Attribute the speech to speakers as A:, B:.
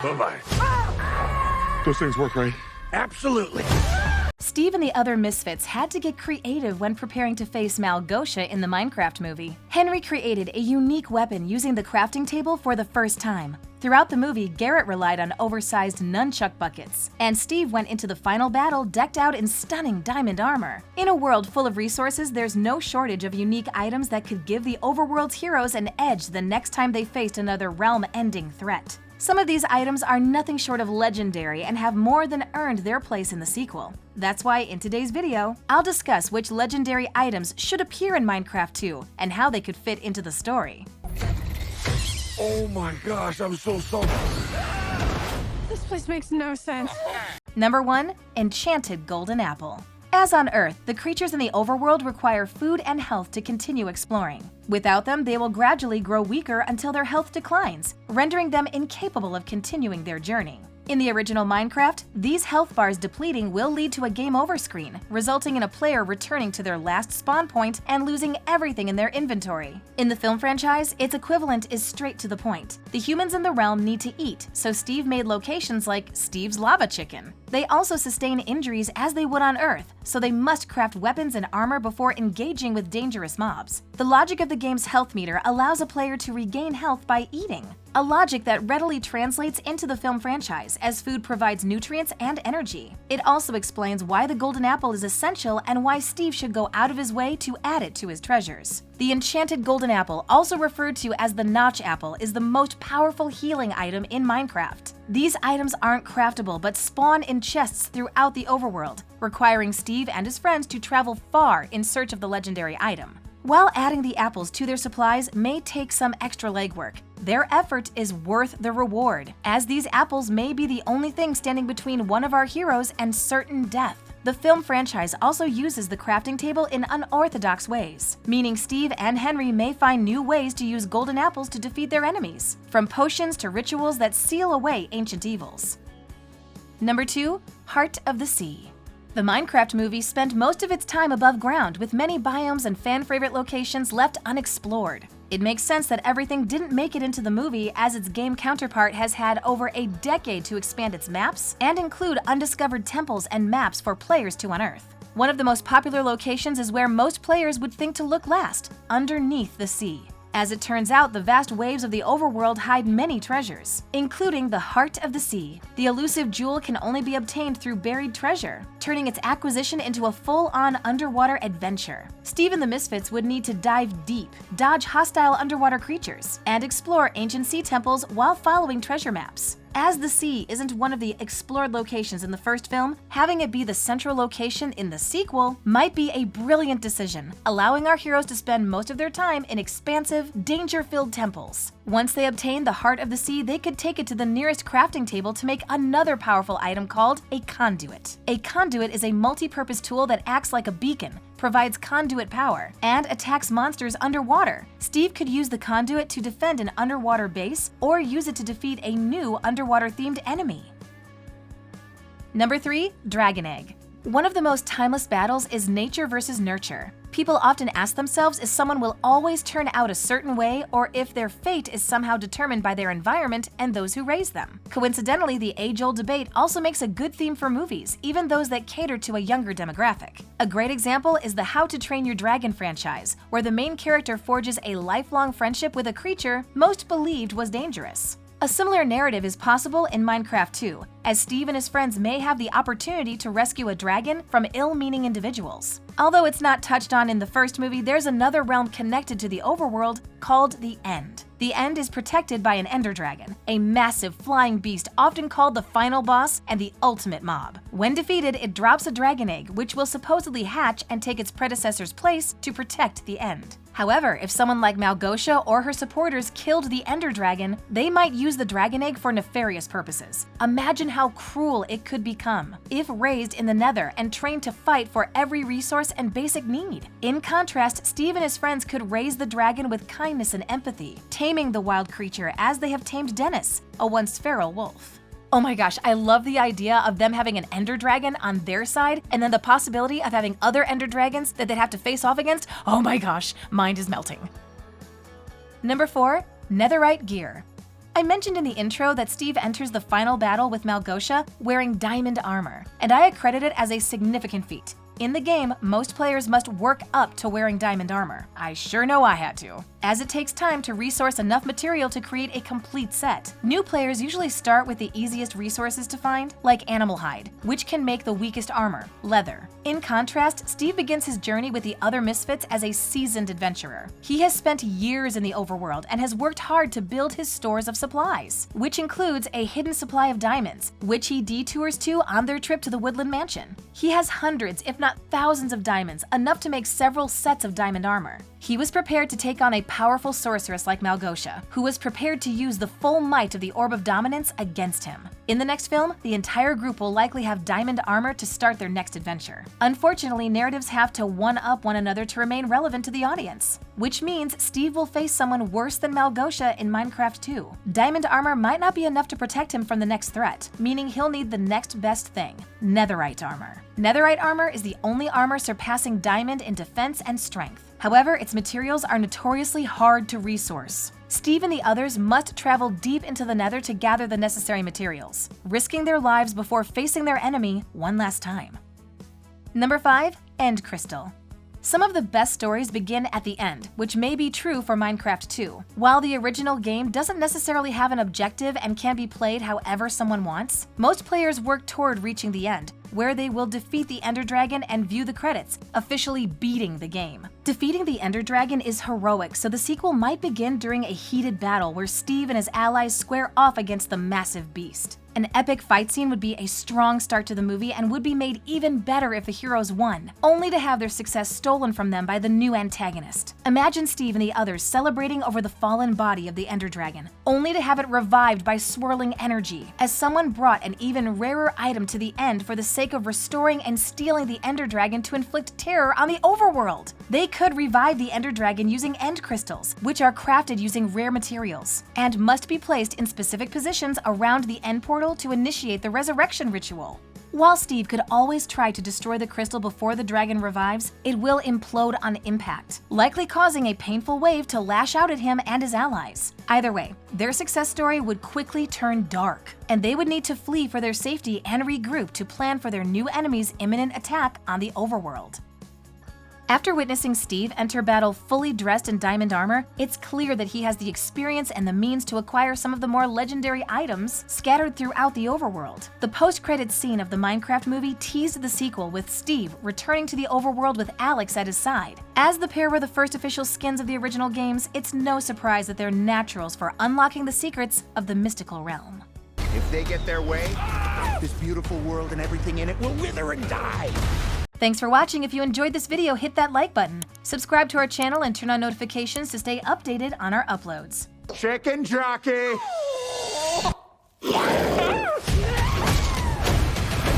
A: Bye-bye. Those things work, right? Absolutely.
B: Steve and the other Misfits had to get creative when preparing to face Malgosha in the Minecraft movie. Henry created a unique weapon using the crafting table for the first time. Throughout the movie, Garrett relied on oversized nunchuck buckets, and Steve went into the final battle decked out in stunning diamond armor. In a world full of resources, there's no shortage of unique items that could give the Overworld's heroes an edge the next time they faced another realm-ending threat. Some of these items are nothing short of legendary and have more than earned their place in the sequel. That's why in today's video, I'll discuss which legendary items should appear in Minecraft 2 and how they could fit into the story.
A: Oh my gosh, I'm so salty.
C: This place makes no sense.
B: Number 1. Enchanted Golden Apple. As on Earth, the creatures in the Overworld require food and health to continue exploring. Without them, they will gradually grow weaker until their health declines, rendering them incapable of continuing their journey. In the original Minecraft, these health bars depleting will lead to a game over screen, resulting in a player returning to their last spawn point and losing everything in their inventory. In the film franchise, its equivalent is straight to the point. The humans in the realm need to eat, so Steve made locations like Steve's Lava Chicken. They also sustain injuries as they would on Earth, so they must craft weapons and armor before engaging with dangerous mobs. The logic of the game's health meter allows a player to regain health by eating, a logic that readily translates into the film franchise as food provides nutrients and energy. It also explains why the golden apple is essential and why Steve should go out of his way to add it to his treasures. The enchanted golden apple, also referred to as the notch apple, is the most powerful healing item in Minecraft. These items aren't craftable but spawn in chests throughout the overworld, requiring Steve and his friends to travel far in search of the legendary item. While adding the apples to their supplies may take some extra legwork, their effort is worth the reward, as these apples may be the only thing standing between one of our heroes and certain death. The film franchise also uses the crafting table in unorthodox ways, meaning Steve and Henry may find new ways to use golden apples to defeat their enemies, from potions to rituals that seal away ancient evils. Number 2. Heart of the Sea. The Minecraft movie spent most of its time above ground, with many biomes and fan-favorite locations left unexplored. It makes sense that everything didn't make it into the movie, as its game counterpart has had over a decade to expand its maps and include undiscovered temples and maps for players to unearth. One of the most popular locations is where most players would think to look last, underneath the sea. As it turns out, the vast waves of the overworld hide many treasures, including the Heart of the Sea. The elusive jewel can only be obtained through buried treasure, turning its acquisition into a full-on underwater adventure. Steve and the Misfits would need to dive deep, dodge hostile underwater creatures, and explore ancient sea temples while following treasure maps. As the sea isn't one of the explored locations in the first film, having it be the central location in the sequel might be a brilliant decision, allowing our heroes to spend most of their time in expansive, danger-filled temples. Once they obtain the Heart of the Sea, they could take it to the nearest crafting table to make another powerful item called a conduit. A conduit is a multi-purpose tool that acts like a beacon, provides conduit power, and attacks monsters underwater. Steve could use the conduit to defend an underwater base or use it to defeat a new underwater-themed enemy. Number 3. Dragon Egg. One of the most timeless battles is nature versus nurture. People often ask themselves if someone will always turn out a certain way or if their fate is somehow determined by their environment and those who raise them. Coincidentally, the age-old debate also makes a good theme for movies, even those that cater to a younger demographic. A great example is the How to Train Your Dragon franchise, where the main character forges a lifelong friendship with a creature most believed was dangerous. A similar narrative is possible in Minecraft 2, as Steve and his friends may have the opportunity to rescue a dragon from ill-meaning individuals. Although it's not touched on in the first movie, there's another realm connected to the overworld called the End. The End is protected by an ender dragon, a massive flying beast often called the final boss and the ultimate mob. When defeated, it drops a dragon egg, which will supposedly hatch and take its predecessor's place to protect the End. However, if someone like Malgosha or her supporters killed the ender dragon, they might use the dragon egg for nefarious purposes. Imagine how cruel it could become if raised in the Nether and trained to fight for every resource and basic need. In contrast, Steve and his friends could raise the dragon with kindness and empathy, taming the wild creature as they have tamed Dennis, a once feral wolf. Oh my gosh, I love the idea of them having an ender dragon on their side and then the possibility of having other ender dragons that they'd have to face off against. Oh my gosh, mind is melting. Number 4. Netherite Gear. I mentioned in the intro that Steve enters the final battle with Malgosha wearing diamond armor, and I accredit it as a significant feat. In the game, most players must work up to wearing diamond armor. I sure know I had to, as it takes time to resource enough material to create a complete set. New players usually start with the easiest resources to find, like animal hide, which can make the weakest armor, leather. In contrast, Steve begins his journey with the other Misfits as a seasoned adventurer. He has spent years in the overworld and has worked hard to build his stores of supplies, which includes a hidden supply of diamonds, which he detours to on their trip to the Woodland Mansion. He has hundreds, if not thousands of diamonds, enough to make several sets of diamond armor. He was prepared to take on a powerful sorceress like Malgosha, who was prepared to use the full might of the Orb of Dominance against him. In the next film, the entire group will likely have diamond armor to start their next adventure. Unfortunately, narratives have to one-up one another to remain relevant to the audience, which means Steve will face someone worse than Malgosha in Minecraft 2. Diamond armor might not be enough to protect him from the next threat, meaning he'll need the next best thing, netherite armor. Netherite armor is the only armor surpassing diamond in defense and strength. However, its materials are notoriously hard to resource. Steve and the others must travel deep into the Nether to gather the necessary materials, risking their lives before facing their enemy one last time. Number 5. End Crystal. Some of the best stories begin at the end, which may be true for Minecraft 2. While the original game doesn't necessarily have an objective and can be played however someone wants, most players work toward reaching the end, where they will defeat the Ender Dragon and view the credits, officially beating the game. Defeating the Ender Dragon is heroic, so the sequel might begin during a heated battle where Steve and his allies square off against the massive beast. An epic fight scene would be a strong start to the movie and would be made even better if the heroes won, only to have their success stolen from them by the new antagonist. Imagine Steve and the others celebrating over the fallen body of the Ender Dragon, only to have it revived by swirling energy, as someone brought an even rarer item to the end for the sake of restoring and stealing the Ender Dragon to inflict terror on the overworld. They could revive the Ender Dragon using end crystals, which are crafted using rare materials, and must be placed in specific positions around the end portal to initiate the resurrection ritual. While Steve could always try to destroy the crystal before the dragon revives, it will implode on impact, likely causing a painful wave to lash out at him and his allies. Either way, their success story would quickly turn dark, and they would need to flee for their safety and regroup to plan for their new enemy's imminent attack on the overworld. After witnessing Steve enter battle fully dressed in diamond armor, it's clear that he has the experience and the means to acquire some of the more legendary items scattered throughout the overworld. The post-credits scene of the Minecraft movie teased the sequel with Steve returning to the overworld with Alex at his side. As the pair were the first official skins of the original games, it's no surprise that they're naturals for unlocking the secrets of the mystical realm.
D: If they get their way, this beautiful world and everything in it will wither and die.
B: Thanks for watching. If you enjoyed this video, hit that like button. Subscribe to our channel and turn on notifications to stay updated on our uploads.
D: Chicken jockey!